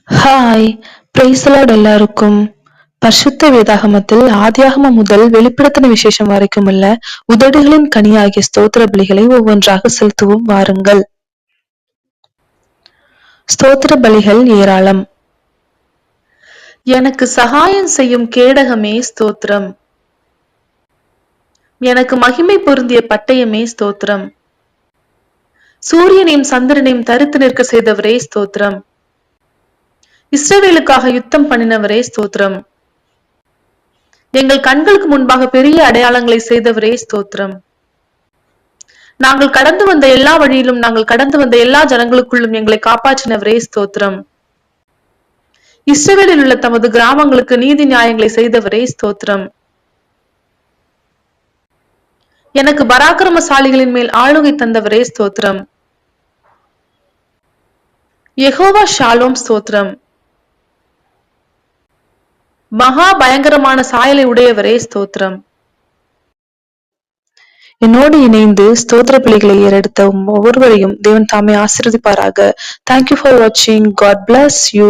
Hi, praise the Lord எல்லாருக்கும். பரிசுத்த வேதாகமத்தில் ஆதியாகமம் முதல் வெளிப்படுத்தின விசேஷம் வரைக்குமுள்ள உதடுகளின் கனியாகிய ஸ்தோத்திர பலிகளை ஒவ்வொன்றாக செலுத்துவோம் வாருங்கள். ஸ்தோத்திர பலிகள் ஏராளம். எனக்கு சகாயம் செய்யும் கேடகமே ஸ்தோத்திரம். எனக்கு மகிமை பொருந்திய பட்டயமே ஸ்தோத்திரம். சூரியனையும் சந்திரனையும் தரித்து நிற்க செய்தவரே ஸ்தோத்திரம். இஸ்ரவேலுக்காக யுத்தம் பண்ணினவரே ஸ்தோத்திரம். எங்கள் கண்களுக்கு முன்பாக பெரிய அடையாளங்களை செய்தவரே ஸ்தோத்திரம். நாங்கள் கடந்து வந்த எல்லா வழியிலும் நாங்கள் கடந்து வந்த எல்லா ஜனங்களுக்குள்ளும் எங்களை காப்பாற்றினவரே ஸ்தோத்திரம். இஸ்ரவேலில் உள்ள தமது கிராமங்களுக்கு நீதி நியாயங்களை செய்தவரே ஸ்தோத்திரம். எனக்கு பராக்கிரமசாலிகளின் மேல் ஆளுகை தந்தவரே ஸ்தோத்திரம். யெகோவா ஷாலோம் ஸ்தோத்திரம். மகா பயங்கரமான சாயலை உடையவரே ஸ்தோத்திரம். என்னோடு இணைந்து ஸ்தோத்திர பலிகளை ஏறெடுத்த ஒவ்வொருவரையும் தேவன் தாமே ஆசீர்வதிப்பாராக. தேங்க்யூ ஃபார் வாட்சிங். God bless you.